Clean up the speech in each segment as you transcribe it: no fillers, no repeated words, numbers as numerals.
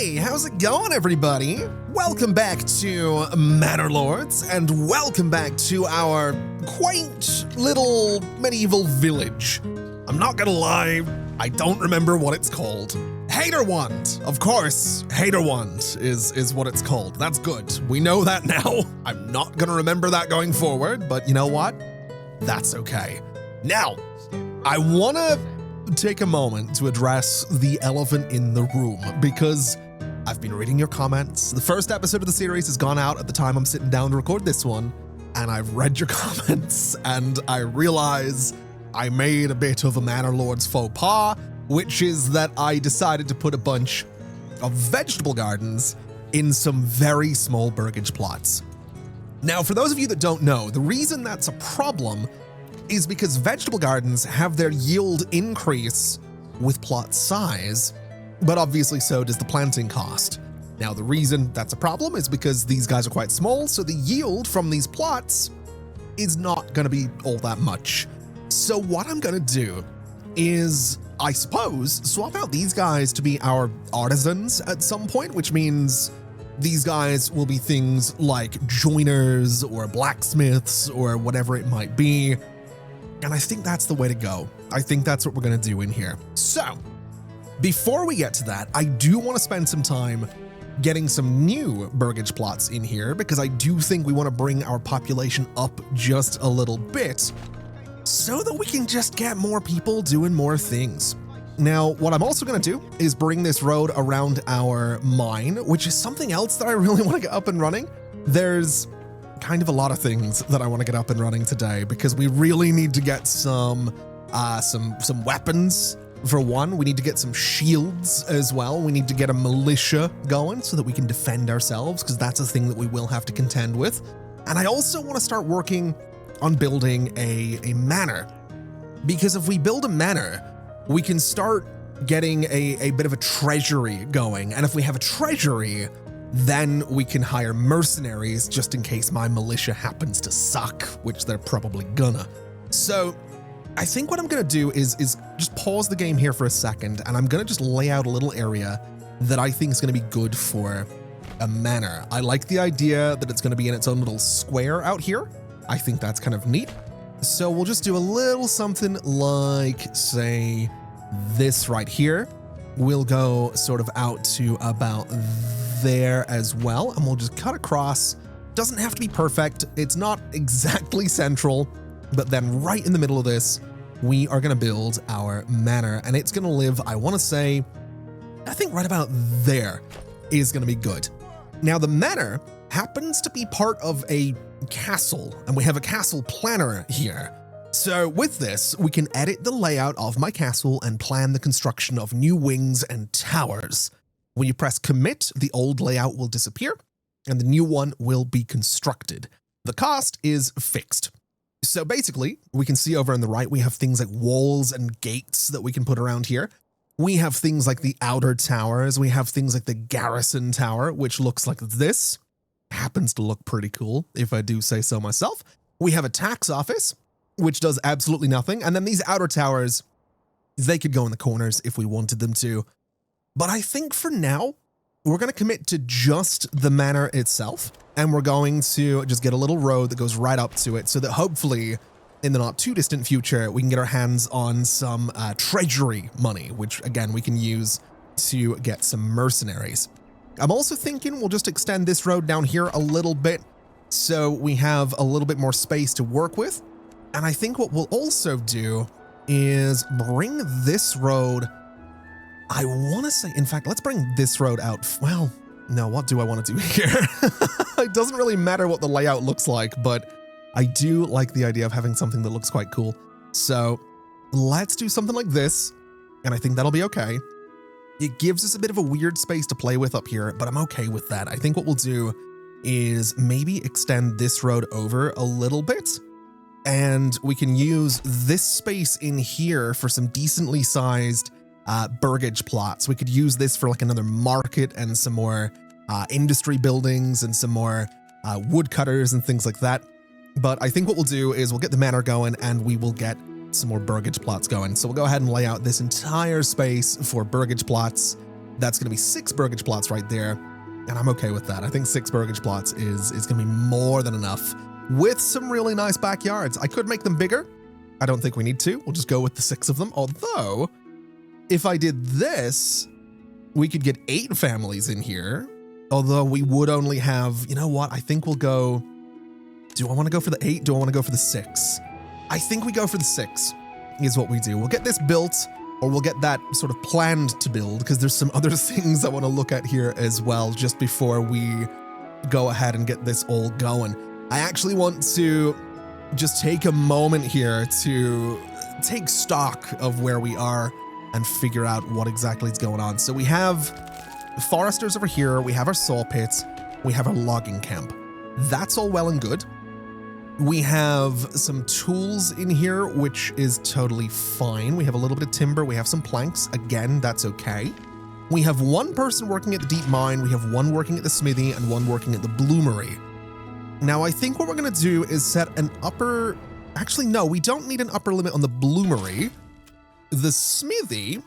Hey, how's it going, everybody? Welcome back to Manor Lords, and welcome back to our quaint little medieval village. I'm not gonna lie, I don't remember what it's called. Haterwand, of course, Haterwand is what it's called. That's good. We know that now. I'm not gonna remember that going forward, but you know what? That's okay. Now, I wanna take a moment to address the elephant in the room, because I've been reading your comments. The first episode of the series has gone out at the time I'm sitting down to record this one, and I've read your comments, and I realize I made a bit of a Manor Lords faux pas, which is that I decided to put a bunch of vegetable gardens in some very small burgage plots. Now, for those of you that don't know, the reason that's a problem is because vegetable gardens have their yield increase with plot size, but obviously so does the planting cost. Now, the reason that's a problem is because these guys are quite small, so the yield from these plots is not going to be all that much. So what I'm going to do is, I suppose, swap out these guys to be our artisans at some point, which means these guys will be things like joiners or blacksmiths or whatever it might be. And I think that's the way to go. I think that's what we're going to do in here. So, before we get to that, I do want to spend some time getting some new burgage plots in here, because I do think we want to bring our population up just a little bit so that we can just get more people doing more things. Now, what I'm also going to do is bring this road around our mine, which is something else that I really want to get up and running. There's kind of a lot of things that I want to get up and running today, because we really need to get some weapons. For one, we need to get some shields as well. We need to get a militia going so that we can defend ourselves, because that's a thing that we will have to contend with. And I also want to start working on building a manor, because if we build a manor, we can start getting a bit of a treasury going. And if we have a treasury, then we can hire mercenaries just in case my militia happens to suck, which they're probably gonna. So I think what I'm gonna do is just pause the game here for a second, and I'm gonna just lay out a little area that I think is gonna be good for a manor. I like the idea that it's gonna be in its own little square out here. I think that's kind of neat. So we'll just do a little something like, say, this right here. We'll go sort of out to about there as well, and we'll just cut across. Doesn't have to be perfect. It's not exactly central, but then right in the middle of this, we are going to build our manor, and it's going to live, I want to say, I think right about there is going to be good. Now, the manor happens to be part of a castle, and we have a castle planner here. So with this, we can edit the layout of my castle and plan the construction of new wings and towers. When you press commit, the old layout will disappear and the new one will be constructed. The cost is fixed. So basically, we can see over on the right, we have things like walls and gates that we can put around here. We have things like the outer towers. We have things like the garrison tower, which looks like this. Happens to look pretty cool, if I do say so myself. We have a tax office, which does absolutely nothing. And then these outer towers, they could go in the corners if we wanted them to. But I think for now, we're going to commit to just the manor itself, and we're going to just get a little road that goes right up to it so that hopefully in the not too distant future, we can get our hands on some treasury money, which again, we can use to get some mercenaries. I'm also thinking we'll just extend this road down here a little bit so we have a little bit more space to work with. And I think what we'll also do is bring this road, I want to say, in fact, let's bring this road out. Well, no, what do I want to do here? It doesn't really matter what the layout looks like, but I do like the idea of having something that looks quite cool. So let's do something like this, and I think that'll be okay. It gives us a bit of a weird space to play with up here, but I'm okay with that. I think what we'll do is maybe extend this road over a little bit, and we can use this space in here for some decently sized burgage plots. We could use this for like another market and some more industry buildings and some more woodcutters and things like that. But I think what we'll do is we'll get the manor going and we will get some more burgage plots going. So we'll go ahead and lay out this entire space for burgage plots. That's going to be 6 burgage plots right there, and I'm okay with that. I think 6 burgage plots is going to be more than enough with some really nice backyards. I could make them bigger. I don't think we need to. We'll just go with the 6 of them. Although, if I did this, we could get 8 families in here. Although we would only have, you know what? I think we'll go, do I want to go for the 8? Do I want to go for the 6? I think we go for the 6 is what we do. We'll get this built, or we'll get that sort of planned to build, because there's some other things I want to look at here as well, just before we go ahead and get this all going. I actually want to just take a moment here to take stock of where we are and figure out what exactly is going on. So we have foresters over here, we have our saw pits, we have our logging camp. That's all well and good. We have some tools in here, which is totally fine. We have a little bit of timber, we have some planks. Again, that's okay. We have 1 person working at the deep mine, we have 1 working at the smithy, and 1 working at the bloomery. Now, I think what we're gonna do is set an upper... Actually, no, we don't need an upper limit on the bloomery. The smithy,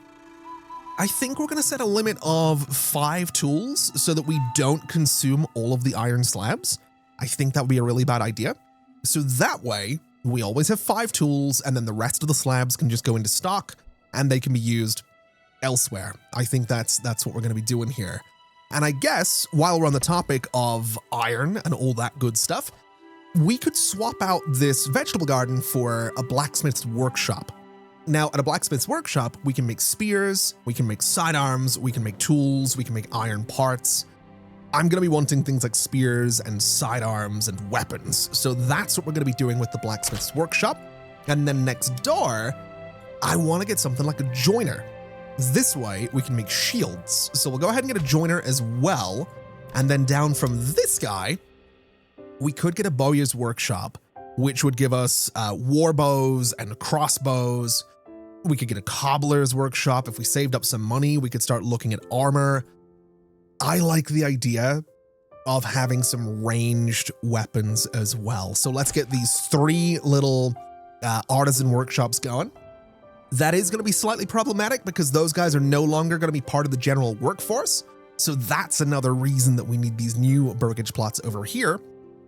I think we're gonna set a limit of 5 tools so that we don't consume all of the iron slabs. I think that would be a really bad idea. So that way, we always have 5 tools, and then the rest of the slabs can just go into stock, and they can be used elsewhere. I think that's what we're gonna be doing here. And I guess, while we're on the topic of iron and all that good stuff, we could swap out this vegetable garden for a blacksmith's workshop. Now, at a blacksmith's workshop, we can make spears, we can make sidearms, we can make tools, we can make iron parts. I'm going to be wanting things like spears and sidearms and weapons. So that's what we're going to be doing with the blacksmith's workshop. And then next door, I want to get something like a joiner. This way, we can make shields. So we'll go ahead and get a joiner as well. And then down from this guy, we could get a bowyer's workshop, which would give us war bows and crossbows. We could get a cobbler's workshop. If we saved up some money, we could start looking at armor. I like the idea of having some ranged weapons as well. So let's get these 3 little artisan workshops going. That is going to be slightly problematic because those guys are no longer going to be part of the general workforce. So that's another reason that we need these new burgage plots over here.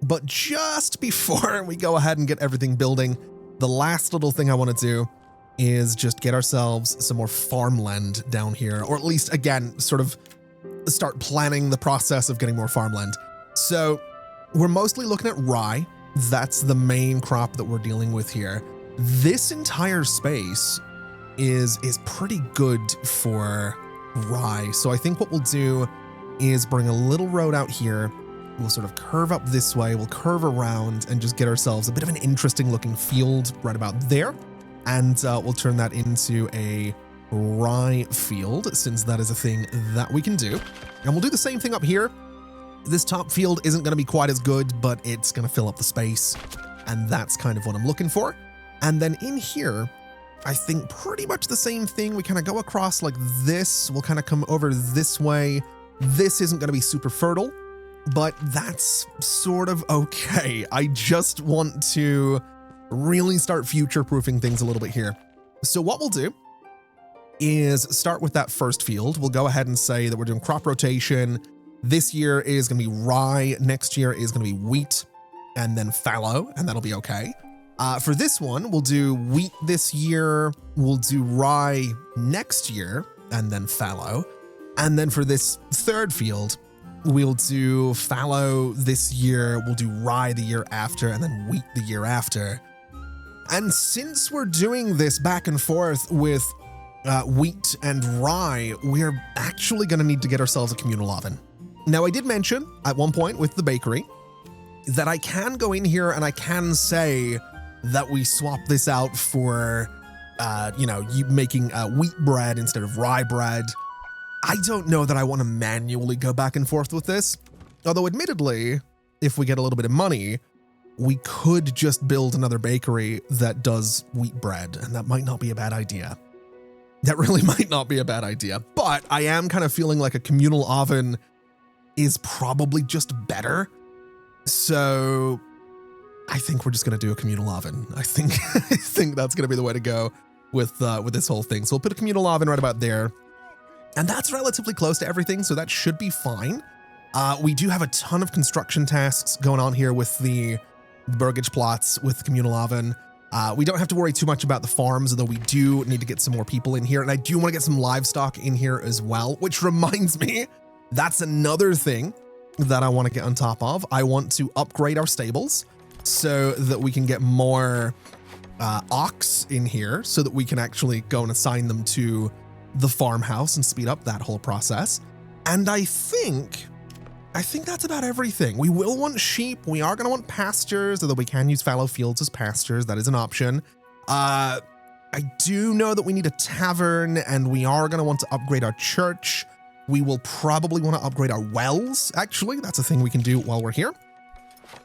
But just before we go ahead and get everything building, the last little thing I want to do is just get ourselves some more farmland down here, or at least, again, sort of start planning the process of getting more farmland. So we're mostly looking at rye. That's the main crop that we're dealing with here. This entire space is pretty good for rye. So I think what we'll do is bring a little road out here. We'll sort of curve up this way, we'll curve around and just get ourselves a bit of an interesting looking field right about there. And we'll turn that into a rye field, since that is a thing that we can do. And we'll do the same thing up here. This top field isn't going to be quite as good, but it's going to fill up the space. And that's kind of what I'm looking for. And then in here, I think pretty much the same thing. We kind of go across like this. We'll kind of come over this way. This isn't going to be super fertile, but that's sort of okay. I just want to really start future-proofing things a little bit here. So what we'll do is start with that first field. We'll go ahead and say that we're doing crop rotation. This year is going to be rye. Next year is going to be wheat and then fallow, and that'll be okay. For this one, we'll do wheat this year. We'll do rye next year and then fallow. And then for this third field, we'll do fallow this year. We'll do rye the year after and then wheat the year after. And since we're doing this back and forth with wheat and rye, we're actually going to need to get ourselves a communal oven. Now, I did mention at one point with the bakery that I can go in here and I can say that we swap this out for, you making wheat bread instead of rye bread. I don't know that I want to manually go back and forth with this. Although admittedly, if we get a little bit of money, we could just build another bakery that does wheat bread, and that might not be a bad idea. That really might not be a bad idea, but I am kind of feeling like a communal oven is probably just better. So I think we're just going to do a communal oven. I think that's going to be the way to go with this whole thing. So we'll put a communal oven right about there. And that's relatively close to everything, so that should be fine. We do have a ton of construction tasks going on here with the burgage plots, with the communal oven. We don't have to worry too much about the farms, although we do need to get some more people in here. And I do want to get some livestock in here as well, which reminds me, that's another thing that I want to get on top of. I want to upgrade our stables so that we can get more ox in here so that we can actually go and assign them to the farmhouse and speed up that whole process. And I think that's about everything. We will want sheep. We are going to want pastures, although we can use fallow fields as pastures. That is an option. I do know that we need a tavern, and we are going to want to upgrade our church. We will probably want to upgrade our wells. Actually, that's a thing we can do while we're here.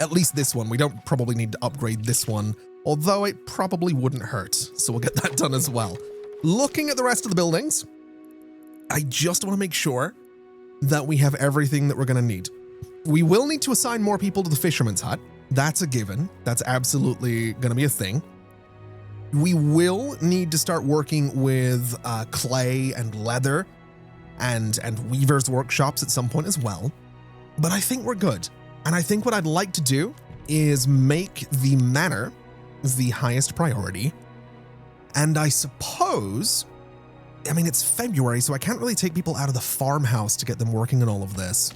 At least this one. We don't probably need to upgrade this one, although it probably wouldn't hurt. So we'll get that done as well. Looking at the rest of the buildings, I just want to make sure that we have everything that we're going to need. We will need to assign more people to the fisherman's hut. That's a given. That's absolutely going to be a thing. We will need to start working with clay and leather and weavers' workshops at some point as well. But I think we're good. And I think what I'd like to do is make the manor the highest priority. And I suppose, I mean, it's February, so I can't really take people out of the farmhouse to get them working on all of this.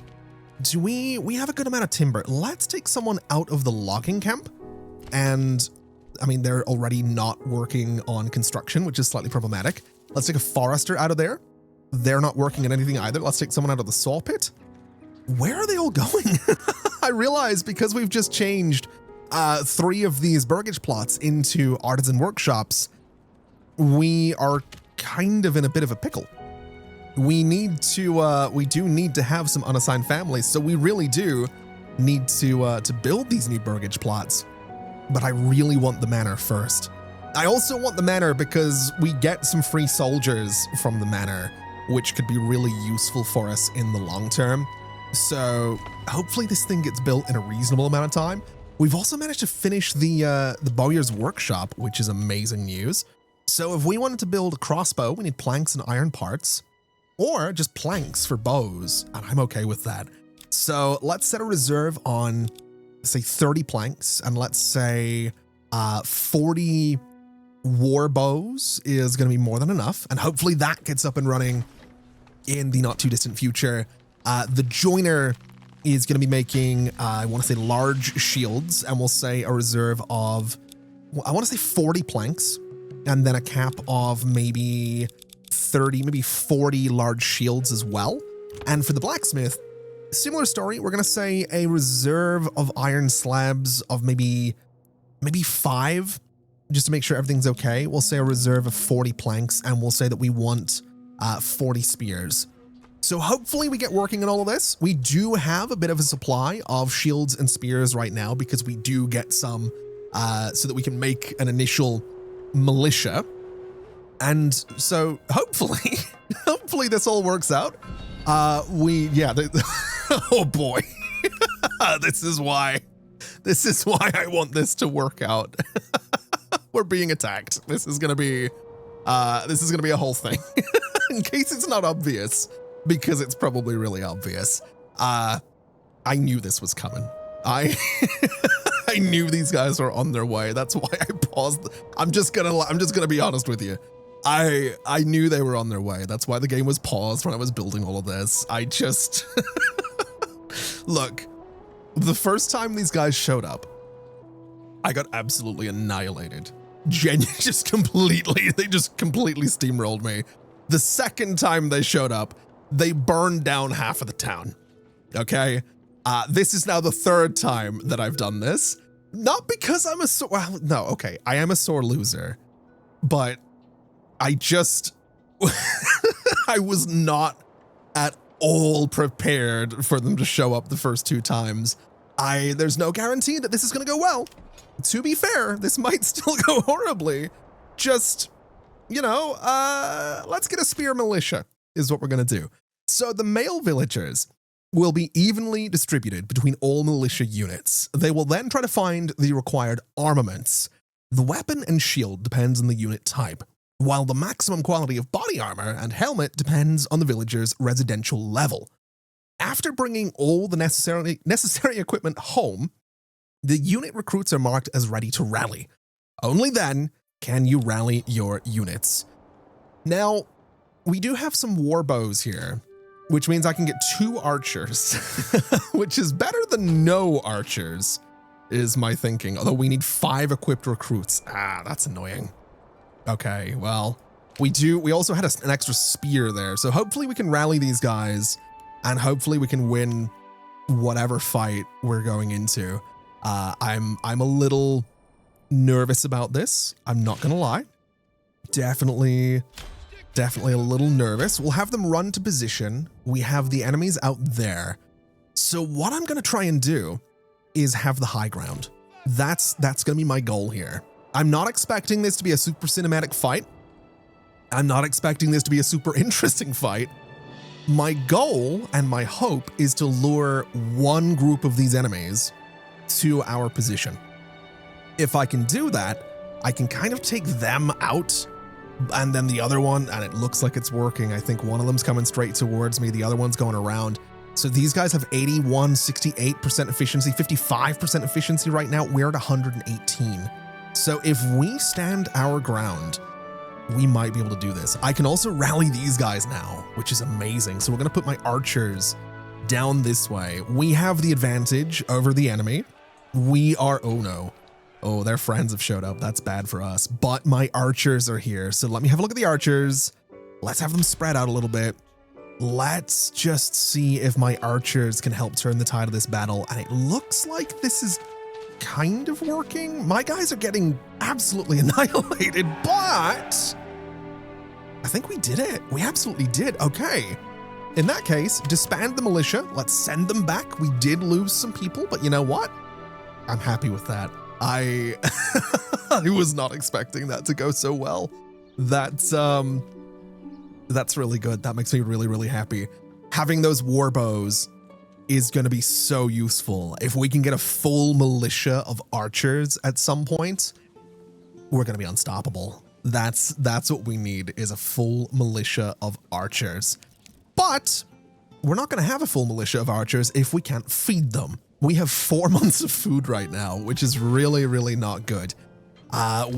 Do we have a good amount of timber. Let's take someone out of the logging camp. And I mean, they're already not working on construction, which is slightly problematic. Let's take a forester out of there. They're not working on anything either. Let's take someone out of the saw pit. Where are they all going? I realize because we've just changed 3 of these burgage plots into artisan workshops, we are kind of in a bit of a pickle. We do need to have some unassigned families, so we really do need to build these new burgage plots. But I really want the manor first. I also want the manor because we get some free soldiers from the manor, which could be really useful for us in the long term. So hopefully this thing gets built in a reasonable amount of time. We've also managed to finish the bowyer's workshop, which is amazing news. So if we wanted to build a crossbow, we need planks and iron parts, or just planks for bows, and I'm okay with that. So let's set a reserve on, say, 30 planks, and let's say 40 war bows is going to be more than enough, and hopefully that gets up and running in the not too distant future. The joiner is going to be making, I want to say, large shields, and we'll say a reserve of, I want to say 40 planks, and then a cap of maybe 30, maybe 40 large shields as well. And for the blacksmith, similar story. We're going to say a reserve of iron slabs of maybe 5, just to make sure everything's okay. We'll say a reserve of 40 planks, and we'll say that we want 40 spears. So hopefully we get working on all of this. We do have a bit of a supply of shields and spears right now because we do get some so that we can make an initial militia. And so hopefully, hopefully this all works out. Oh boy, this is why I want this to work out. We're being attacked. This is gonna be a whole thing. In case it's not obvious, because it's probably really obvious. I knew this was coming. I knew these guys were on their way. That's why I paused. I'm just gonna be honest with you. I knew they were on their way. That's why the game was paused when I was building all of this. I just look, the first time these guys showed up, I got absolutely annihilated. They just completely steamrolled me. The second time they showed up, they burned down half of the town. Okay? This is now the 3rd time that I've done this. Not because I'm I am a sore loser, but I just, I was not at all prepared for them to show up the first 2 times. There's no guarantee that this is going to go well. To be fair, this might still go horribly. Just, let's get a spear militia is what we're going to do. So the male villagers will be evenly distributed between all militia units. They will then try to find the required armaments. The weapon and shield depends on the unit type. while the maximum quality of body armor and helmet depends on the villager's residential level. After bringing all the necessary equipment home, the unit recruits are marked as ready to rally. Only then can you rally your units. Now, we do have some war bows here, which means I can get 2 archers, which is better than no archers, is my thinking. Although we need 5 equipped recruits. That's annoying. Okay, well, we also had an extra spear there, so hopefully we can rally these guys, and hopefully we can win whatever fight we're going into. I'm a little nervous about this. I'm not gonna lie. Definitely a little nervous. We'll have them run to position. We have the enemies out there. So what I'm gonna try and do is have the high ground. That's gonna be my goal here. I'm not expecting this to be a super cinematic fight. I'm not expecting this to be a super interesting fight. My goal and my hope is to lure one group of these enemies to our position. If I can do that, I can kind of take them out, and then the other one, and it looks like it's working. I think one of them's coming straight towards me, the other one's going around. So these guys have 81, 68% efficiency, 55% efficiency right now. We're at 118. So if we stand our ground, we might be able to do this. I can also rally these guys now, which is amazing. So we're gonna put my archers down this way. We have the advantage over the enemy. We are, oh no. Oh, their friends have showed up. That's bad for us. But my archers are here. So let me have a look at the archers. Let's have them spread out a little bit. Let's just see if my archers can help turn the tide of this battle. And it looks like this is kind of working. My guys are getting absolutely annihilated, but I think we did it. We absolutely did. Okay. In that case, disband the militia. Let's send them back. We did lose some people, but you know what? I'm happy with that. I was not expecting that to go so well. That's really good. That makes me really, really happy. Having those war bows is going to be so useful. If we can get a full militia of archers at some point, we're going to be unstoppable. That's what we need, is a full militia of archers. But we're not going to have a full militia of archers if we can't feed them. We have 4 months of food right now, which is really, really not good. What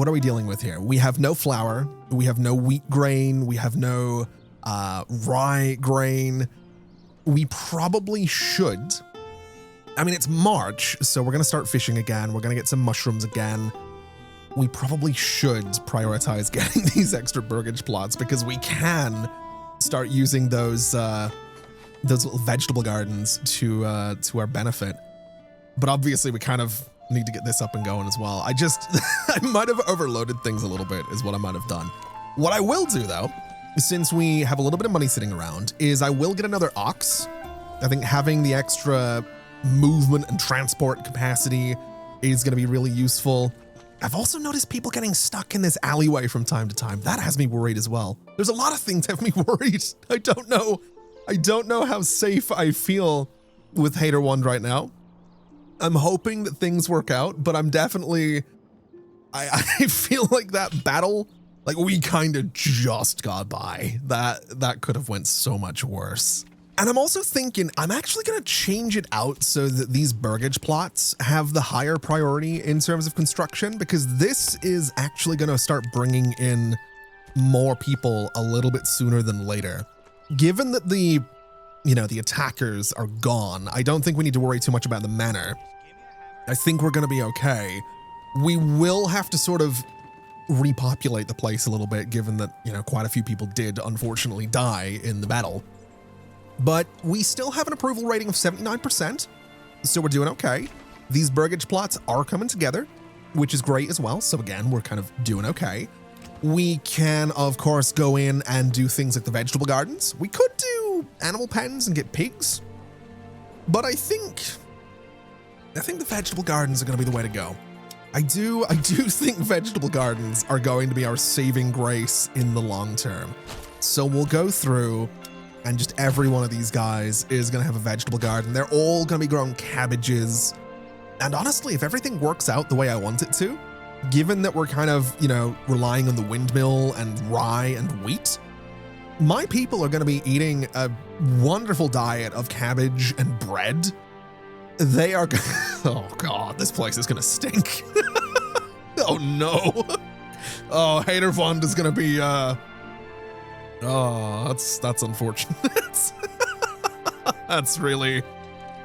are we dealing with here? We have no flour. We have no wheat grain. We have no rye grain. We probably should. I mean, it's March, so we're going to start fishing again. We're going to get some mushrooms again. We probably should prioritize getting these extra burgage plots, because we can start using those little vegetable gardens to our benefit. But obviously we kind of need to get this up and going as well. I might have overloaded things a little bit is what I might have done. What I will do though, since we have a little bit of money sitting around, is I will get another ox. I think having the extra movement and transport capacity is going to be really useful. I've also noticed people getting stuck in this alleyway from time to time. That has me worried as well. There's a lot of things that have me worried. I don't know how safe I feel with Hater 1 right now. I'm hoping that things work out, but I'm definitely, I feel like that battle, like we kind of just got by. That could have went so much worse. And I'm also thinking I'm actually going to change it out so that these burgage plots have the higher priority in terms of construction, because this is actually going to start bringing in more people a little bit sooner than later. Given that the attackers are gone, I don't think we need to worry too much about the manor. I think we're going to be okay. We will have to sort of repopulate the place a little bit, given that, quite a few people did unfortunately die in the battle. But we still have an approval rating of 79%, so we're doing okay. These burgage plots are coming together, which is great as well. So again, we're kind of doing okay. We can, of course, go in and do things like the vegetable gardens. We could do animal pens and get pigs, but I think the vegetable gardens are going to be the way to go. I do think vegetable gardens are going to be our saving grace in the long term. So we'll go through, and just every one of these guys is going to have a vegetable garden. They're all going to be growing cabbages. And honestly, if everything works out the way I want it to, given that we're kind of, relying on the windmill and rye and wheat, my people are going to be eating a wonderful diet of cabbage and bread. They are, oh God, this place is going to stink. Oh no. Oh, Haderfond is going to be, oh, that's unfortunate. That's really,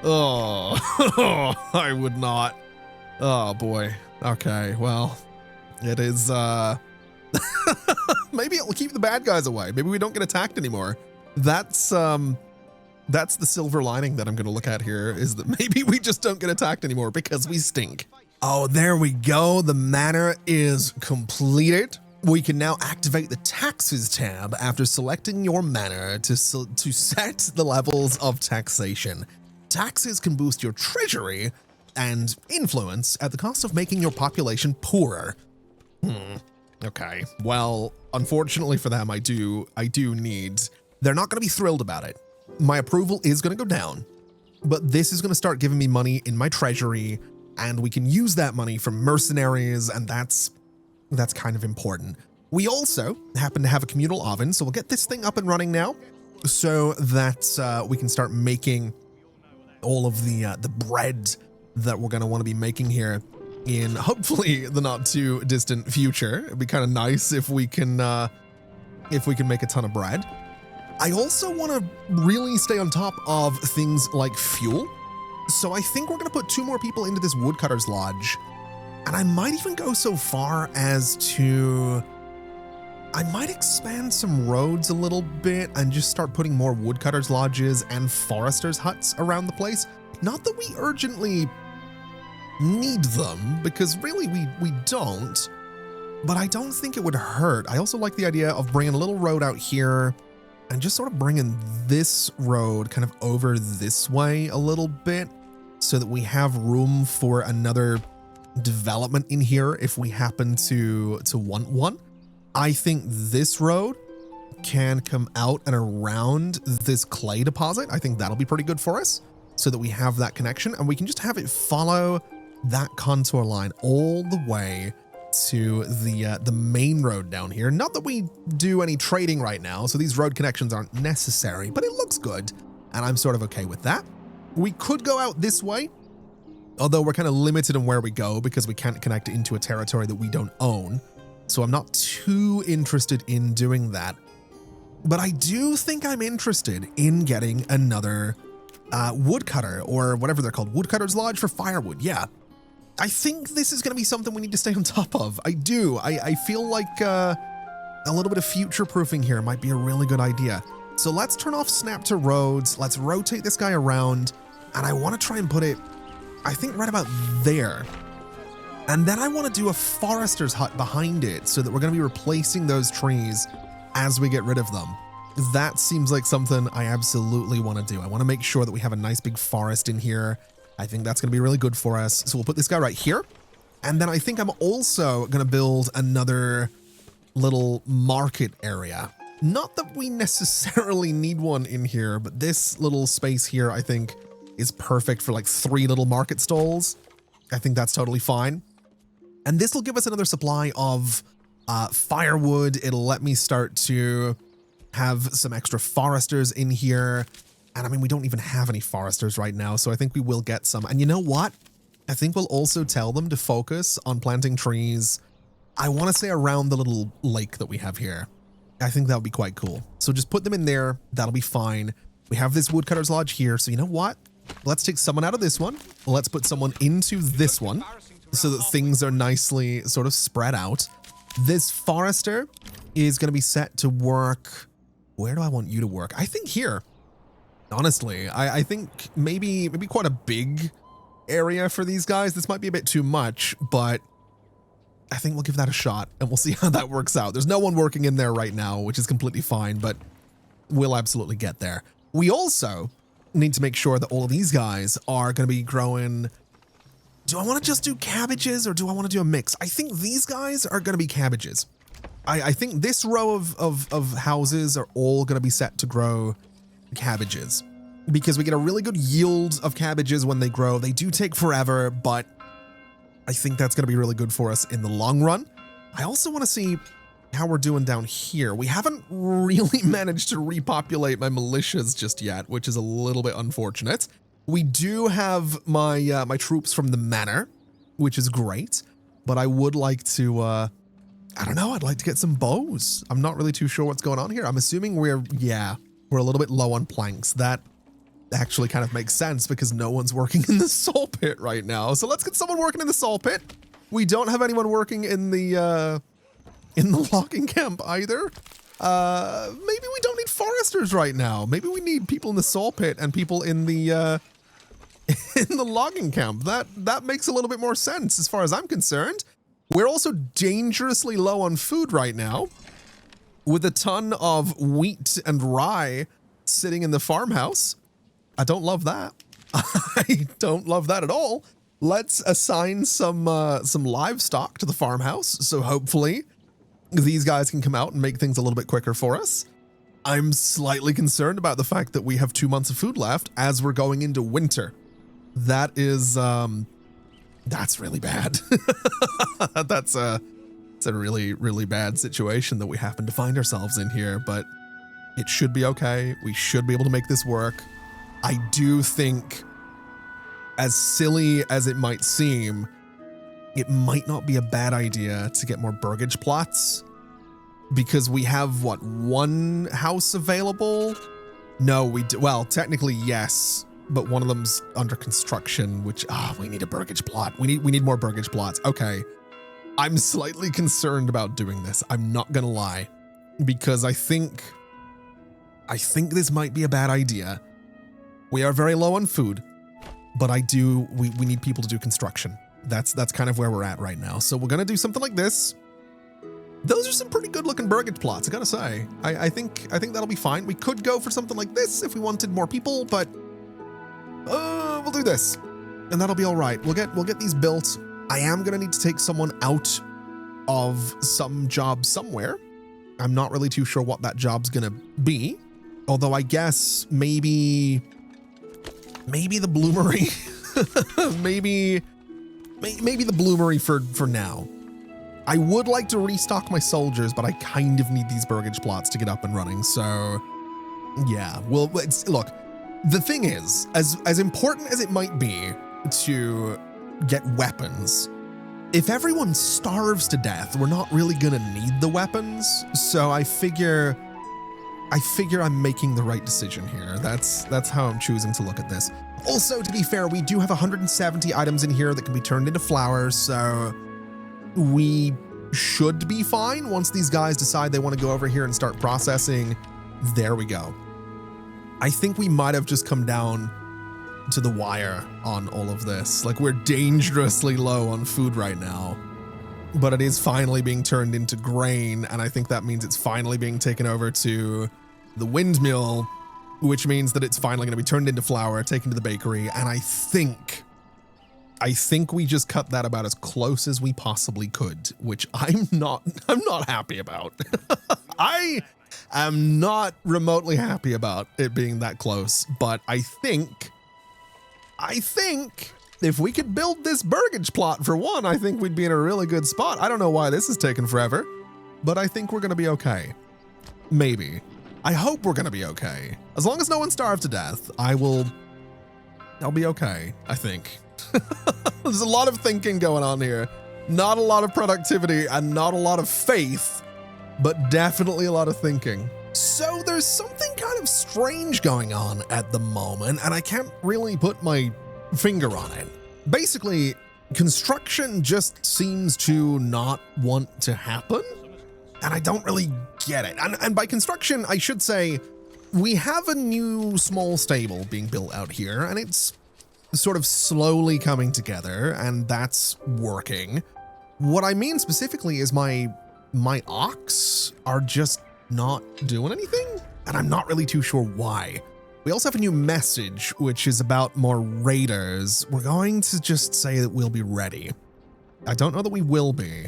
I would not. Oh boy. Okay, well, it is, maybe it'll keep the bad guys away. Maybe we don't get attacked anymore. That's the silver lining that I'm going to look at here, is that maybe we just don't get attacked anymore because we stink. Oh, there we go. The manor is completed. We can now activate the taxes tab after selecting your manor to set the levels of taxation. Taxes can boost your treasury and influence at the cost of making your population poorer. Okay. Well, unfortunately for them, I do need, they're not going to be thrilled about it. My approval is going to go down, but this is going to start giving me money in my treasury, and we can use that money for mercenaries, and that's kind of important. We also happen to have a communal oven, so we'll get this thing up and running now so that we can start making all of the bread that we're going to want to be making here in hopefully the not too distant future. It'd be kind of nice if we can make a ton of bread. I also want to really stay on top of things like fuel. So I think we're going to put 2 more people into this woodcutter's lodge. And I might even go so far as to, I might expand some roads a little bit and just start putting more woodcutters lodges and foresters huts around the place. Not that we urgently need them, because really we don't, but I don't think it would hurt. I also like the idea of bringing a little road out here and just sort of bringing this road kind of over this way a little bit so that we have room for another development in here if we happen to want one. I think this road can come out and around this clay deposit. I think that'll be pretty good for us so that we have that connection, and we can just have it follow that contour line all the way to the main road down here. Not that we do any trading right now, so these road connections aren't necessary, but it looks good, and I'm sort of okay with that. We could go out this way, although we're kind of limited on where we go because we can't connect into a territory that we don't own. So I'm not too interested in doing that. But I do think I'm interested in getting another woodcutter, or whatever they're called, woodcutter's lodge for firewood. Yeah. I think this is going to be something we need to stay on top of. I do. I feel like a little bit of future-proofing here might be a really good idea. So let's turn off snap to roads. Let's rotate this guy around. And I want to try and put it, I think, right about there. And then I want to do a forester's hut behind it so that we're going to be replacing those trees as we get rid of them. That seems like something I absolutely want to do. I want to make sure that we have a nice big forest in here. I think that's going to be really good for us. So we'll put this guy right here. And then I think I'm also going to build another little market area. Not that we necessarily need one in here, but this little space here, I think, is perfect for like 3 little market stalls. I think that's totally fine. And this will give us another supply of firewood. It'll let me start to have some extra foresters in here. And I mean, we don't even have any foresters right now, so I think we will get some. And you know what? I think we'll also tell them to focus on planting trees. I want to say around the little lake that we have here. I think that would be quite cool. So just put them in there. That'll be fine. We have this woodcutter's lodge here. So you know what? Let's take someone out of this one. Let's put someone into this one so that things are nicely sort of spread out. This forester is going to be set to work. Where do I want you to work? I think here. Honestly, I think maybe quite a big area for these guys. This might be a bit too much, but I think we'll give that a shot and we'll see how that works out. There's no one working in there right now, which is completely fine, but we'll absolutely get there. We also need to make sure that all of these guys are going to be growing. Do I want to just do cabbages or do I want to do a mix? I think these guys are going to be cabbages. I think this row of houses are all going to be set to grow cabbages because we get a really good yield of cabbages when they grow. They do take forever, but I think that's going to be really good for us in the long run. I also want to see how we're doing down here. We haven't really managed to repopulate my militias just yet, which is a little bit unfortunate. We do have my my troops from the manor, which is great, but I would like to, I don't know, I'd like to get some bows. I'm not really too sure what's going on here. I'm assuming we're a little bit low on planks. That actually kind of makes sense because no one's working in the soul pit right now. So let's get someone working in the soul pit. We don't have anyone working in the logging camp either. Maybe we don't need foresters right now. Maybe we need people in the soul pit and people in the in the logging camp. That makes a little bit more sense as far as I'm concerned. We're also dangerously low on food right now, with a ton of wheat and rye sitting in the farmhouse. I don't love that. I don't love that at all. Let's assign some livestock to the farmhouse, so hopefully these guys can come out and make things a little bit quicker for us. I'm slightly concerned about the fact that we have 2 months of food left as we're going into winter. That is, that's really bad. It's a really, really bad situation that we happen to find ourselves in here, but it should be okay. We should be able to make this work. I do think, as silly as it might seem, it might not be a bad idea to get more burgage plots, because we have, what, 1 house available? No, we do. Well, technically, yes, but one of them's under construction, which, we need a burgage plot. We need more burgage plots. Okay. I'm slightly concerned about doing this. I'm not gonna lie, because I think this might be a bad idea. We are very low on food, but we need people to do construction. That's kind of where we're at right now. So we're gonna do something like this. Those are some pretty good looking burgage plots, I gotta say. I think that'll be fine. We could go for something like this if we wanted more people, but we'll do this, and that'll be all right. We'll get these built. I am gonna need to take someone out of some job somewhere. I'm not really too sure what that job's gonna be, although I guess maybe the bloomery. maybe the bloomery for now. I would like to restock my soldiers, but I kind of need these burgage plots to get up and running. So yeah, well, look, the thing is, as important as it might be to get weapons, if everyone starves to death, we're not really gonna need the weapons. So I figure I'm making the right decision here. That's how I'm choosing to look at this. Also, to be fair, we do have 170 items in here that can be turned into flowers, so we should be fine once these guys decide they want to go over here and start processing. There we go. I think we might have just come down to the wire on all of this. Like, we're dangerously low on food right now, but it is finally being turned into grain, and I think that means it's finally being taken over to the windmill, which means that it's finally going to be turned into flour, taken to the bakery, and I think we just cut that about as close as we possibly could, which I'm not happy about. I am not remotely happy about it being that close, but I think if we could build this burgage plot for one, I think we'd be in a really good spot. I don't know why this is taking forever, but I think we're going to be okay. Maybe. I hope we're going to be okay. As long as no one starves to death, I'll be okay, I think. There's a lot of thinking going on here. Not a lot of productivity and not a lot of faith, but definitely a lot of thinking. So there's something kind of strange going on at the moment, and I can't really put my finger on it. Basically, construction just seems to not want to happen, and I don't really get it. And by construction, I should say, we have a new small stable being built out here, and it's sort of slowly coming together, and that's working. What I mean specifically is my ox are just not doing anything, and I'm not really too sure why. We also have a new message, which is about more raiders. We're going to just say that we'll be ready. I don't know that we will be.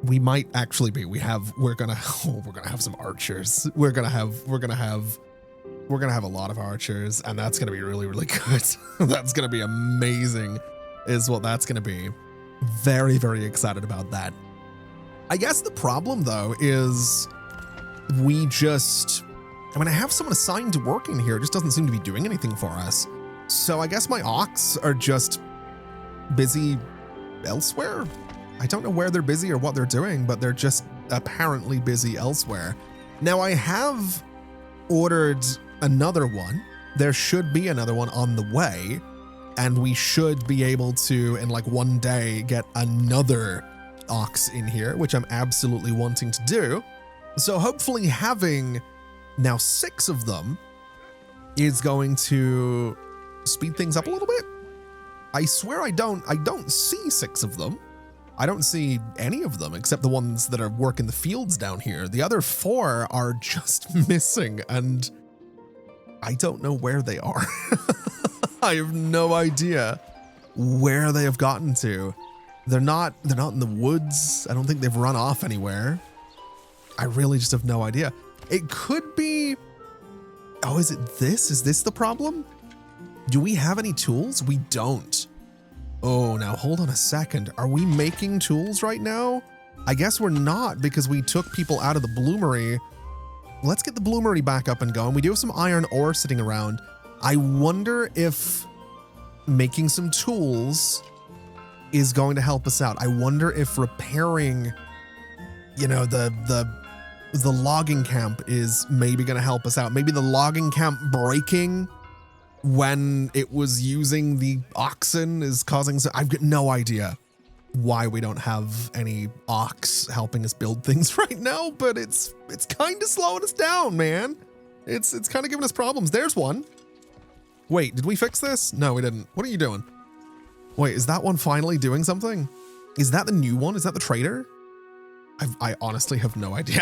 We might actually be. We're gonna have some archers. We're gonna have a lot of archers, and that's gonna be really, really good. That's gonna be amazing, is what that's gonna be. Very, very excited about that. I guess the problem though is I have someone assigned to working here. It just doesn't seem to be doing anything for us. So I guess my ox are just busy elsewhere. I don't know where they're busy or what they're doing, but they're just apparently busy elsewhere. Now I have ordered another one. There should be another one on the way, and we should be able to, in like one day, get another ox in here, which I'm absolutely wanting to do. So hopefully having now 6 of them is going to speed things up a little bit. I swear I don't see 6 of them. I don't see any of them except the ones that are working the fields down here. The other 4 are just missing, and I don't know where they are. I have no idea where they have gotten to. They're not in the woods. I don't think they've run off anywhere. I really just have no idea. It could be, oh, is it this? Is this the problem? Do we have any tools? We don't. Oh, now hold on a second. Are we making tools right now? I guess we're not, because we took people out of the bloomery. Let's get the bloomery back up and going. We do have some iron ore sitting around. I wonder if making some tools is going to help us out. I wonder if repairing, you know, the logging camp is maybe going to help us out. Maybe the logging camp breaking when it was using the oxen is causing, I've got no idea why we don't have any ox helping us build things right now, but it's kind of slowing us down, man. It's kind of giving us problems. There's one. Wait, did we fix this? No, we didn't. What are you doing? Wait, is that one finally doing something? Is that the new one? Is that the trader? I honestly have no idea.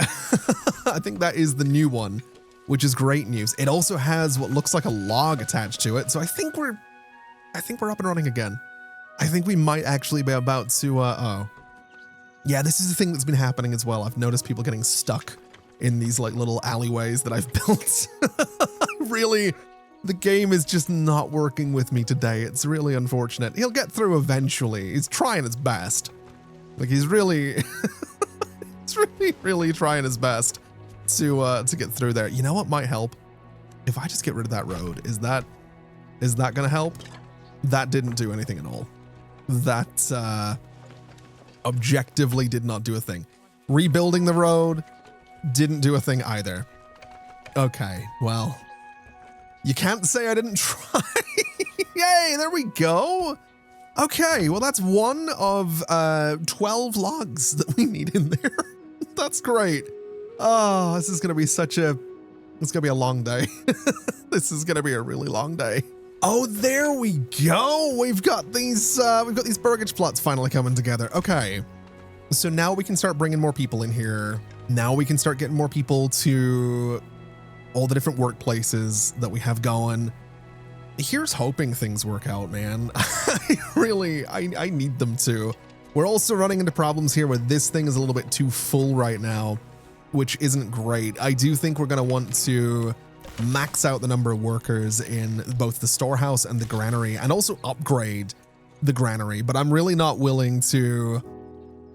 I think that is the new one, which is great news. It also has what looks like a log attached to it. So I think we're up and running again. I think we might actually be about to, oh. Yeah, this is the thing that's been happening as well. I've noticed people getting stuck in these like little alleyways that I've built. Really, the game is just not working with me today. It's really unfortunate. He'll get through eventually. He's trying his best. Like he's really, really trying his best to get through there. You know what might help? If I just get rid of that road, is that gonna help? That didn't do anything at all. That objectively did not do a thing. Rebuilding the road didn't do a thing either. Okay, well, you can't say I didn't try. Yay, there we go. Okay, well that's one of 12 logs that we need in there. That's great. Oh, this is gonna be it's gonna be a long day. This is gonna be a really long day. Oh, there we go. We've got these burgage plots finally coming together. Okay, so now we can start bringing more people in here. Now we can start getting more people to all the different workplaces that we have going. Here's hoping things work out, man. I need them to. We're also running into problems here where this thing is a little bit too full right now, which isn't great. I do think we're gonna want to max out the number of workers in both the storehouse and the granary, and also upgrade the granary, but I'm really not willing to,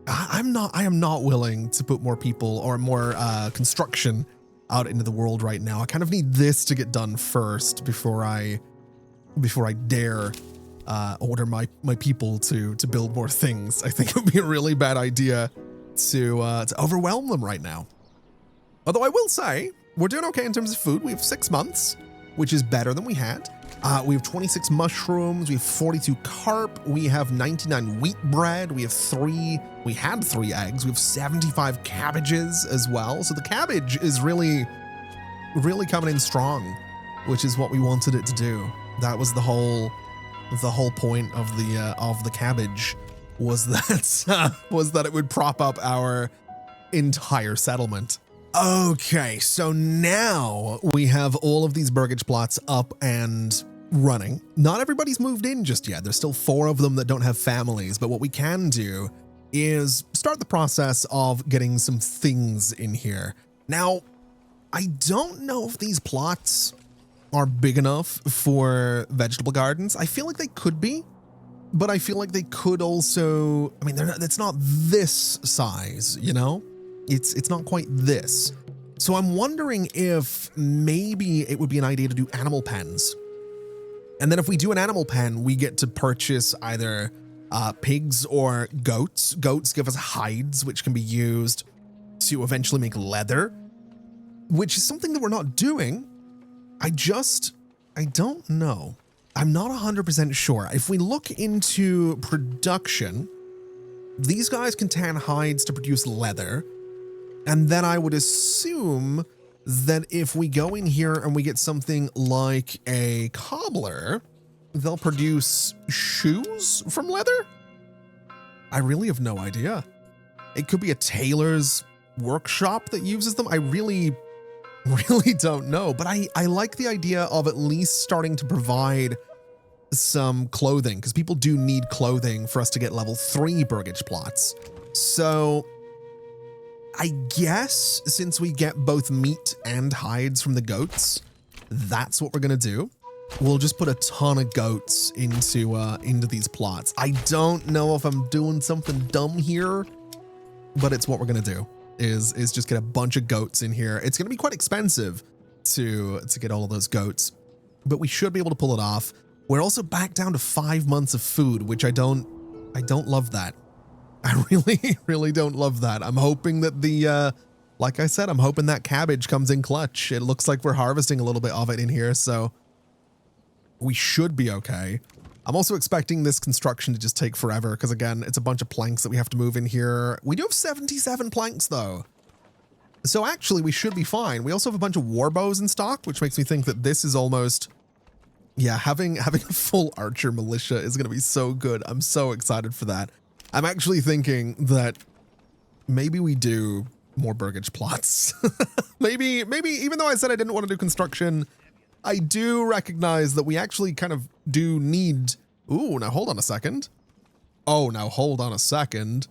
I am not willing to put more people or more construction out into the world right now. I kind of need this to get done first before I dare order my people to build more things. I think it would be a really bad idea to overwhelm them right now. Although I will say, we're doing okay in terms of food. We have 6 months, which is better than we had. We have 26 mushrooms. We have 42 carp. We have 99 wheat bread. We had 3 eggs. We have 75 cabbages as well. So the cabbage is really, really coming in strong, which is what we wanted it to do. That was the whole point of the cabbage, was that it would prop up our entire settlement. Okay, so now we have all of these burgage plots up and running. Not everybody's moved in just yet. There's still 4 of them that don't have families, but what we can do is start the process of getting some things in here. Now, I don't know if these plots are big enough for vegetable gardens. I feel like they could be. but I feel like they could also, I mean, it's not this size, you know? It's not quite this. So I'm wondering if maybe it would be an idea to do animal pens. And then if we do an animal pen, we get to purchase either pigs or goats. Goats give us hides, which can be used to eventually make leather, which is something that we're not doing. I don't know. I'm not 100% sure. If we look into production, these guys can tan hides to produce leather. And then I would assume that if we go in here and we get something like a cobbler, they'll produce shoes from leather? I really have no idea. It could be a tailor's workshop that uses them. I really don't know, but I like the idea of at least starting to provide some clothing, because people do need clothing for us to get level 3 burgage plots. So I guess since we get both meat and hides from the goats, that's what we're gonna do. We'll just put a ton of goats into these plots. I don't know if I'm doing something dumb here, but it's what we're gonna do. Is just get a bunch of goats in here. It's gonna be quite expensive to get all of those goats, but we should be able to pull it off. We're also back down to 5 months of food, which I don't love that. I really don't love that. I'm hoping that like I said, I'm hoping that cabbage comes in clutch. It looks like we're harvesting a little bit of it in here, so we should be okay. I'm also expecting this construction to just take forever because, again, it's a bunch of planks that we have to move in here. We do have 77 planks, though. So actually, we should be fine. We also have a bunch of war bows in stock, which makes me think that this is almost... Yeah, having a full archer militia is going to be so good. I'm so excited for that. I'm actually thinking that maybe we do more burgage plots. maybe, even though I said I didn't want to do construction, I do recognize that we actually kind of do need... Ooh, now hold on a second. Oh, now hold on a second.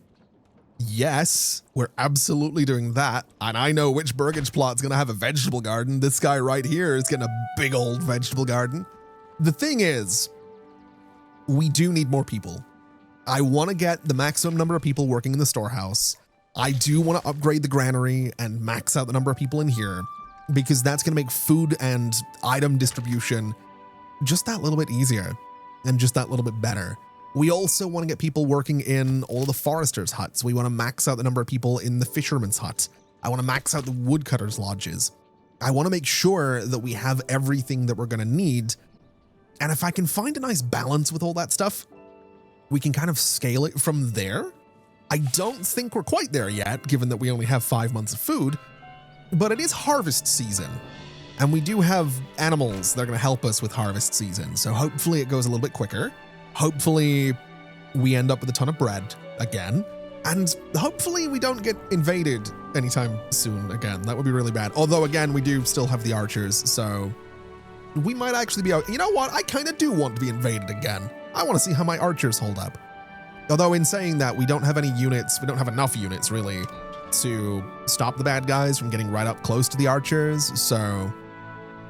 Yes, we're absolutely doing that. And I know which burgage plot's going to have a vegetable garden. This guy right here is getting a big old vegetable garden. The thing is, we do need more people. I want to get the maximum number of people working in the storehouse. I do want to upgrade the granary and max out the number of people in here, because that's going to make food and item distribution just that little bit easier and just that little bit better. We also want to get people working in all the foresters' huts. We want to max out the number of people in the fisherman's hut. I want to max out the woodcutters' lodges. I want to make sure that we have everything that we're going to need. And if I can find a nice balance with all that stuff, we can kind of scale it from there. I don't think we're quite there yet, given that we only have 5 months of food, but it is harvest season. And we do have animals that are going to help us with harvest season. So hopefully it goes a little bit quicker. Hopefully we end up with a ton of bread again. And hopefully we don't get invaded anytime soon again. That would be really bad. Although, again, we do still have the archers, so we might actually be out. You know what? I kind of do want to be invaded again. I want to see how my archers hold up. Although in saying that, we don't have any units. We don't have enough units, really, to stop the bad guys from getting right up close to the archers. So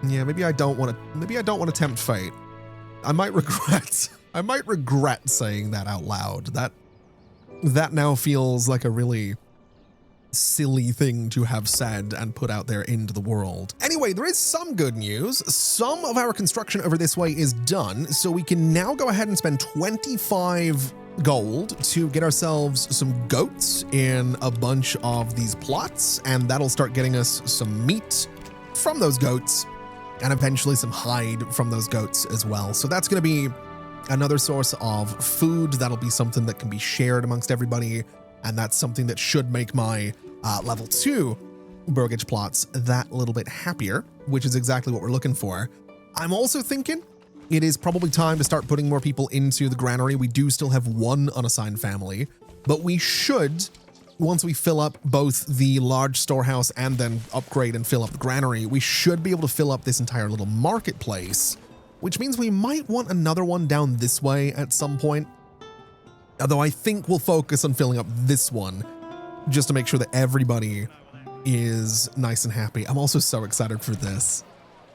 yeah, maybe I don't want to tempt fate. I might regret saying that out loud. That now feels like a really silly thing to have said and put out there into the world. Anyway, there is some good news. Some of our construction over this way is done, so we can now go ahead and spend 25 gold to get ourselves some goats in a bunch of these plots, and that'll start getting us some meat from those goats and eventually some hide from those goats as well. So that's going to be another source of food. That'll be something that can be shared amongst everybody, and that's something that should make my level 2 burgage plots that little bit happier, which is exactly what we're looking for. I'm also thinking it is probably time to start putting more people into the granary. We do still have one unassigned family, but we should, once we fill up both the large storehouse and then upgrade and fill up the granary, we should be able to fill up this entire little marketplace, which means we might want another one down this way at some point. Although I think we'll focus on filling up this one just to make sure that everybody is nice and happy. I'm also so excited for this.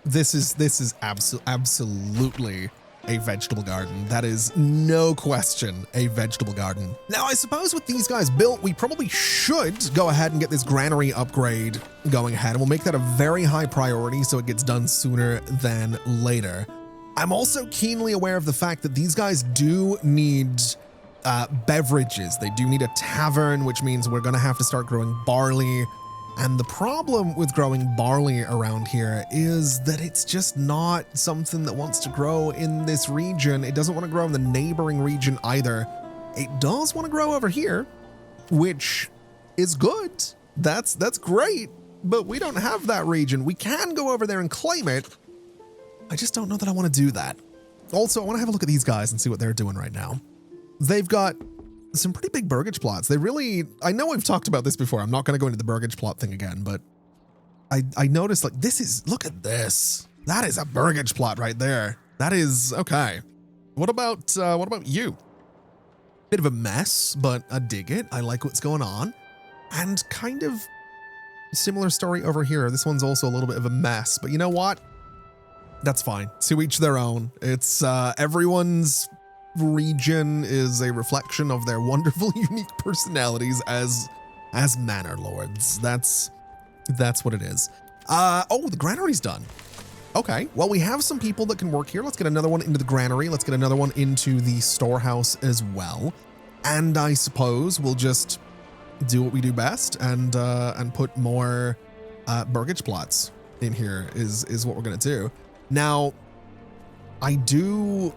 This is absolutely a vegetable garden. That is no question a vegetable garden. Now, I suppose with these guys built, we probably should go ahead and get this granary upgrade going ahead, and we'll make that a very high priority so it gets done sooner than later. I'm also keenly aware of the fact that these guys do need beverages. They do need a tavern, which means we're going to have to start growing barley. And the problem with growing barley around here is that it's just not something that wants to grow in this region. It doesn't want to grow in the neighboring region either. It does want to grow over here, which is good. That's great, but we don't have that region. We can go over there and claim it. I just don't know that I want to do that. Also, I want to have a look at these guys and see what they're doing right now. They've got some pretty big burgage plots. They really, I know we've talked about this before. I'm not going to go into the burgage plot thing again, but I noticed like look at this. That is a burgage plot right there. That is, okay. What about you? Bit of a mess, but I dig it. I like what's going on. And kind of similar story over here. This one's also a little bit of a mess, but you know what? That's fine. To each their own. It's everyone's region is a reflection of their wonderful, unique personalities as Manor Lords. That's what it is. Oh, the granary's done. Okay, well, we have some people that can work here. Let's get another one into the granary. Let's get another one into the storehouse as well. And I suppose we'll just do what we do best and put more burgage plots in here is what we're gonna do. Now, I do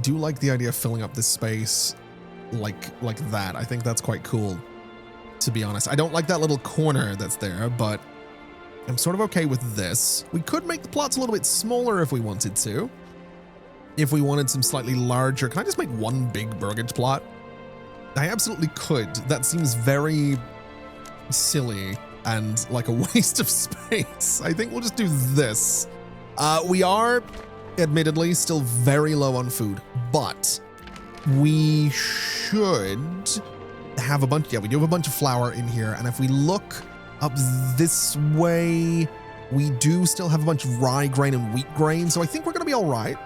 like the idea of filling up this space like that. I think that's quite cool, to be honest. I don't like that little corner that's there, but I'm sort of okay with this. We could make the plots a little bit smaller if we wanted to. If we wanted some slightly larger, can I just make one big burgage plot? I absolutely could. That seems very silly and like a waste of space. I think we'll just do this. We are admittedly still very low on food, but we should have a bunch. Yeah, we do have a bunch of flour in here. And if we look up this way, we do still have a bunch of rye grain and wheat grain. So I think we're going to be all right.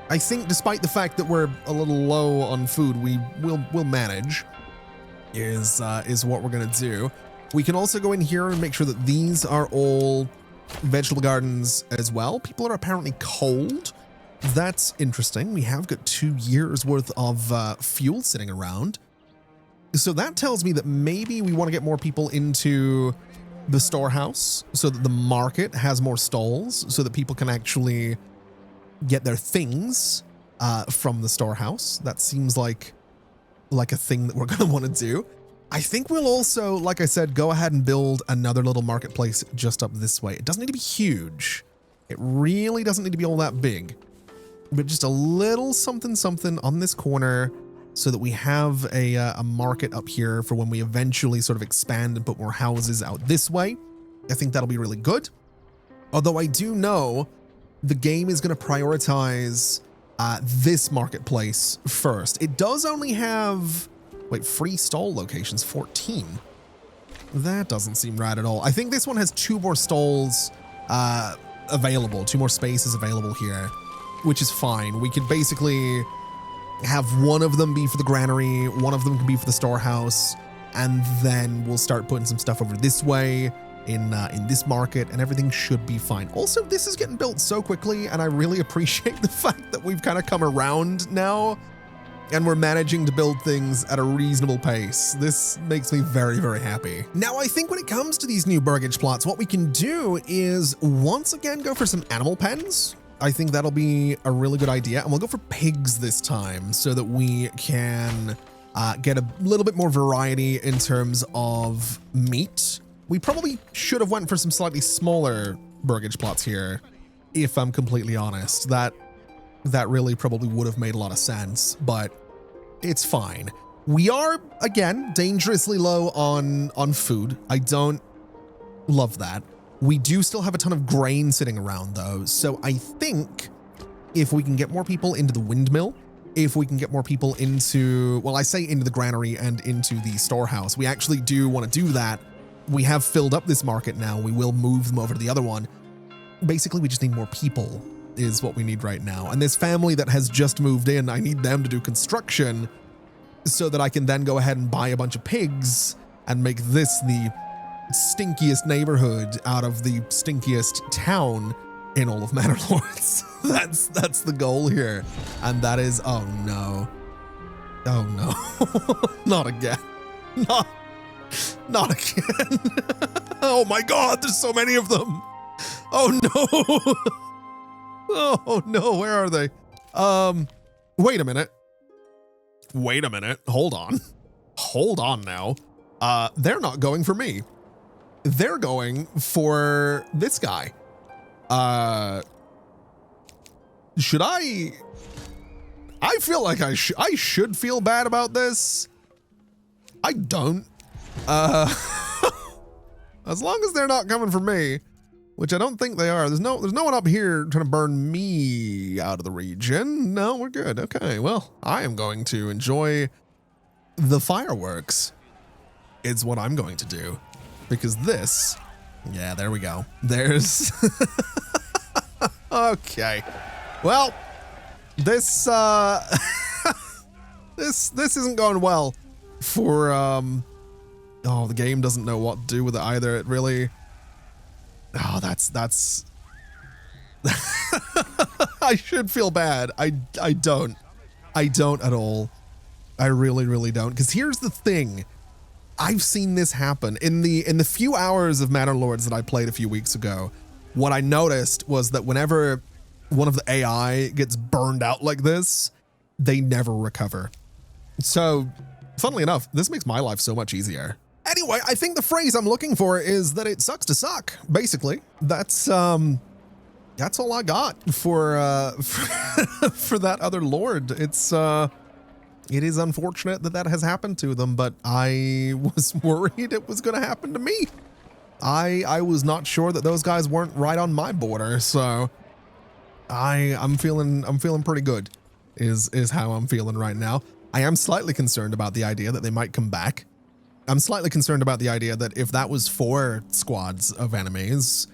I think despite the fact that we're a little low on food, we'll manage is what we're going to do. We can also go in here and make sure that these are all vegetable gardens as well. People are apparently cold. That's interesting. We have got 2 years worth of fuel sitting around. So that tells me that maybe we want to get more people into the storehouse so that the market has more stalls so that people can actually get their things from the storehouse. That seems like a thing that we're going to want to do. I think we'll also, like I said, go ahead and build another little marketplace just up this way. It doesn't need to be huge. It really doesn't need to be all that big, but just a little something on this corner so that we have a market up here for when we eventually sort of expand and put more houses out this way. I think that'll be really good. Although I do know the game is going to prioritize this marketplace first. It does only have, wait, free stall locations, 14. That doesn't seem right at all. I think this one has 2 more stalls available, 2 more spaces available here, which is fine. We could basically have one of them be for the granary, one of them can be for the storehouse, and then we'll start putting some stuff over this way in this market, and everything should be fine. Also, this is getting built so quickly, and I really appreciate the fact that we've kind of come around now and we're managing to build things at a reasonable pace. This makes me very, very happy. Now, I think when it comes to these new burgage plots, what we can do is once again go for some animal pens. I think that'll be a really good idea. And we'll go for pigs this time so that we can get a little bit more variety in terms of meat. We probably should have went for some slightly smaller burgage plots here, if I'm completely honest. That really probably would have made a lot of sense, but it's fine. We are, again, dangerously low on food. I don't love that. We do still have a ton of grain sitting around though. So I think if we can get more people into the windmill, if we can get more people into, well, I say into the granary and into the storehouse, we actually do want to do that. We have filled up this market now. We will move them over to the other one. Basically, we just need more people is what we need right now. And this family that has just moved in, I need them to do construction so that I can then go ahead and buy a bunch of pigs and make this the stinkiest neighborhood out of the stinkiest town in all of Manor Lords. That's the goal here. And that is, oh no. Oh no. Not again. Not again. Oh my God, there's so many of them. Oh no. Oh no, where are they? Wait a minute. Hold on now. They're not going for me. They're going for this guy. Should I feel like I should feel bad about this. I don't. As long as they're not coming for me, which I don't think they are. There's no one up here trying to burn me out of the region. No, we're good. Okay, well, I am going to enjoy the fireworks. It's what I'm going to do. Because this, yeah, there we go. There's, okay. Well, this, this isn't going well for, oh, the game doesn't know what to do with it either. It really, oh, that's, I should feel bad. I don't at all. I really don't. Because here's the thing. I've seen this happen in the few hours of Manor Lords that I played a few weeks ago. What I noticed was that whenever one of the AI gets burned out like this, they never recover. So, funnily enough, this makes my life so much easier. Anyway, I think the phrase I'm looking for is that it sucks to suck, basically. That's all I got for that other lord. It is unfortunate that has happened to them, but I was worried it was going to happen to me. I was not sure that those guys weren't right on my border, so I'm feeling pretty good is how I'm feeling right now. I am slightly concerned about the idea that they might come back. I'm slightly concerned about the idea that if that was 4 squads of enemies,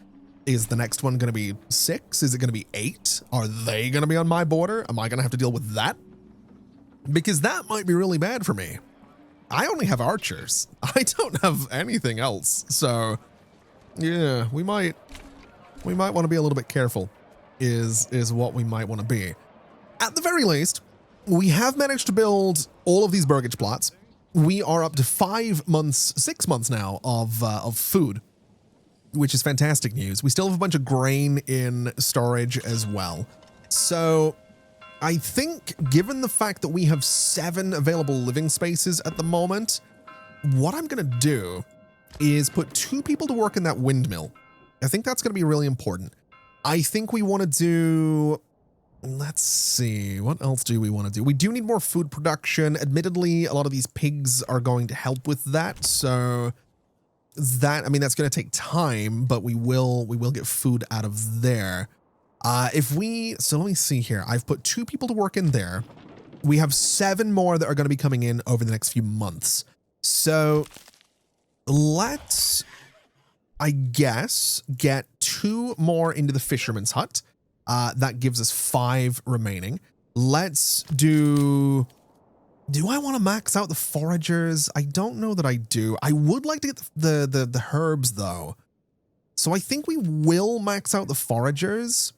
is the next one going to be 6? Is it going to be 8? Are they going to be on my border? Am I going to have to deal with that? Because that might be really bad for me. I only have archers. I don't have anything else. So yeah, we might want to be a little bit careful is what we might want to be. At the very least, we have managed to build all of these burgage plots. We are up to 6 months now of food, which is fantastic news. We still have a bunch of grain in storage as well. So I think given the fact that we have 7 available living spaces at the moment, what I'm going to do is put 2 people to work in that windmill. I think that's going to be really important. I think we want to do, let's see, what else do we want to do? We do need more food production. Admittedly, a lot of these pigs are going to help with that. So that, I mean, that's going to take time, but we will get food out of there. So let me see here. I've put 2 people to work in there. We have 7 more that are going to be coming in over the next few months. So let's, I guess, get 2 more into the fisherman's hut. That gives us 5 remaining. Let's do I want to max out the foragers? I don't know that I do. I would like to get the herbs though. So I think we will max out the foragers.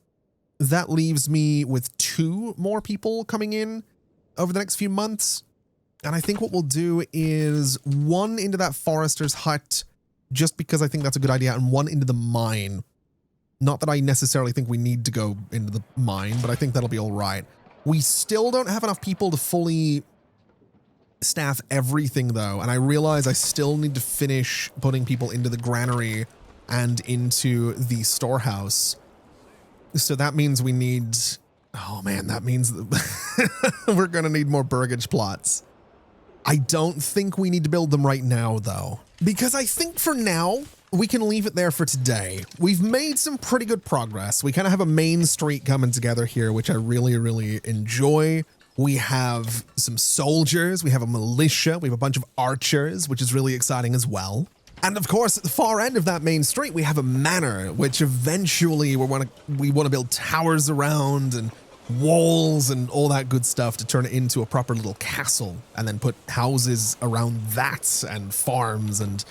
That leaves me with 2 more people coming in over the next few months. And I think what we'll do is 1 into that forester's hut, just because I think that's a good idea, and 1 into the mine. Not that I necessarily think we need to go into the mine, but I think that'll be all right. We still don't have enough people to fully staff everything though. And I realize I still need to finish putting people into the granary and into the storehouse. So that means we need, oh man, that means we're going to need more burgage plots. I don't think we need to build them right now though, because I think for now we can leave it there for today. We've made some pretty good progress. We kind of have a main street coming together here, which I really enjoy. We have some soldiers, we have a militia, we have a bunch of archers, which is really exciting as well. And of course, at the far end of that main street, we have a manor, which eventually we want to build towers around and walls and all that good stuff to turn it into a proper little castle, and then put houses around that and farms and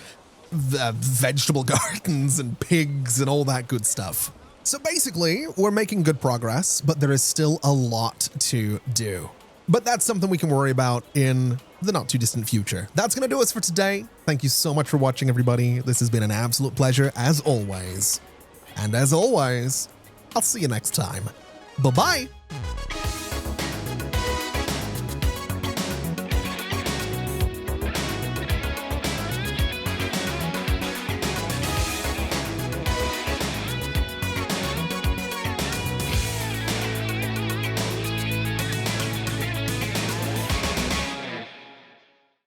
vegetable gardens and pigs and all that good stuff. So basically, we're making good progress, but there is still a lot to do. But that's something we can worry about in the not too distant future. That's going to do us for today. Thank you so much for watching, everybody. This has been an absolute pleasure as always. And as always, I'll see you next time. Bye-bye.